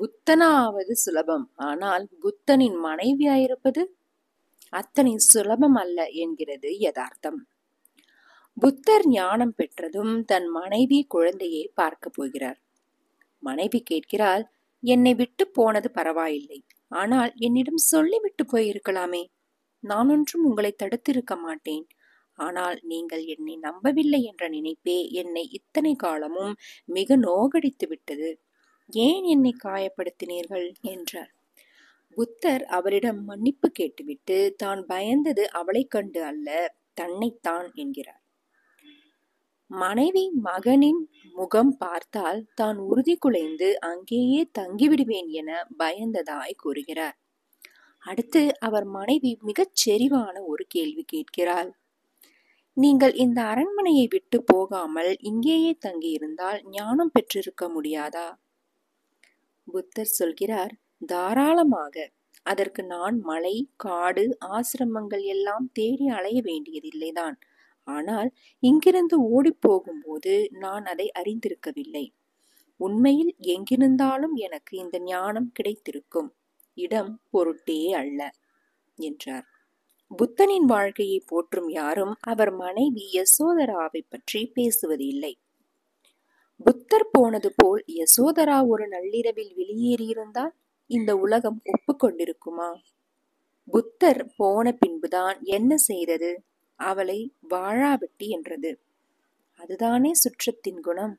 புத்தனாவது சுலபம், ஆனால் புத்தனின் மனைவியாயிருப்பது அத்தனை சுலபம் அல்ல என்கிறது யதார்த்தம். புத்தர் ஞானம் பெற்றதும் தன் மனைவி குழந்தையை பார்க்க போகிறார். மனைவி கேட்கிறாள், என்னை விட்டு போனது பரவாயில்லை, ஆனால் என்னிடம் சொல்லிவிட்டு போயிருக்கலாமே. நான் ஒன்றும் உங்களை தடுத்திருக்க மாட்டேன். ஆனால் நீங்கள் என்னை நம்பவில்லை என்ற நினைப்பே என்னை இத்தனை காலமும் மிக நோகடித்து விட்டது. ஏன் என்னை காயப்படுத்தினீர்கள் என்றார். புத்தர் அவளிடம் மன்னிப்பு கேட்டுவிட்டு தான் பயந்தது அவளை கண்டு அல்ல, தன்னைத்தான் என்கிறார். மனைவி மகனின் முகம் பார்த்தால் தான் உறுதி குலைந்து அங்கேயே தங்கிவிடுவேன் என பயந்ததாய் கூறுகிறார். அடுத்து அவர் மனைவி மிகச் செறிவான ஒரு கேள்வி கேட்கிறாள். நீங்கள் இந்த அரண்மனையை விட்டு போகாமல் இங்கேயே தங்கியிருந்தால் ஞானம் பெற்றிருக்க முடியாதா? புத்தர் சொல்கிறார், தாராளமாக. அதற்கு நான் மலை, காடு, ஆசிரமங்கள் எல்லாம் தேடி அலைய வேண்டியதில்லைதான். ஆனால் இங்கிருந்து ஓடி போகும்போது நான் அதை அறிந்திருக்கவில்லை. உண்மையில் எங்கிருந்தாலும் எனக்கு இந்த ஞானம் கிடைத்திருக்கும். இடம் பொருட்டே அல்ல என்றார். புத்தனின் வாழ்க்கையை போற்றும் யாரும் அவர் மனைவி யசோதராவை பற்றி பேசுவது இல்லை. புத்தர் போனது போல் யசோதரா ஒரு நள்ளிரவில் வெளியேறியிருந்தால் இந்த உலகம் ஒப்புக்கொண்டிருக்குமா? புத்தர் போன பின்புதான் என்ன செய்தது? அவளை வாழாவெட்டி என்றது. அதுதானே சுற்றத்தின் குணம்.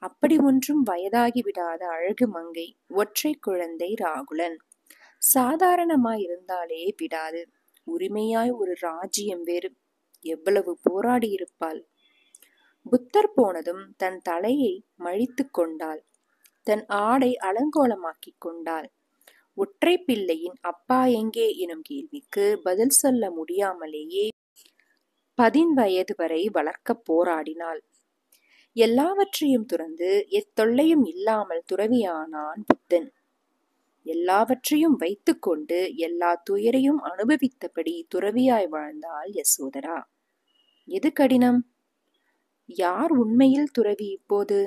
அப்படி ஒன்றும் வயதாகிவிடாத அழகு மங்கை, ஒற்றை குழந்தை ராகுலன். சாதாரணமாயிருந்தாலே விடாது. உரிமையாய் ஒரு ராஜ்யம் வேறு. எவ்வளவு போராடியிருப்பாள். புத்தர் போனதும் தன் தலையை மழித்து கொண்டாள். தன் ஆடை அலங்கோலமாக்கிக் கொண்டாள். ஒற்றை பிள்ளையின் அப்பா எங்கே எனும் கேள்விக்கு பதில் சொல்ல முடியாமலேயே 10 வயது வரை வளர்க்க போராடினாள். எல்லாவற்றையும் துறந்து எத்தொல்லையும் இல்லாமல் துறவியானான் புத்தன். எல்லாவற்றையும் வைத்து கொண்டு எல்லா துயரையும் அனுபவித்தபடி துறவியாய் வாழ்ந்தாள் யசோதரா. எது கடினம்? யார் உண்மையில் துறவி இப்போது?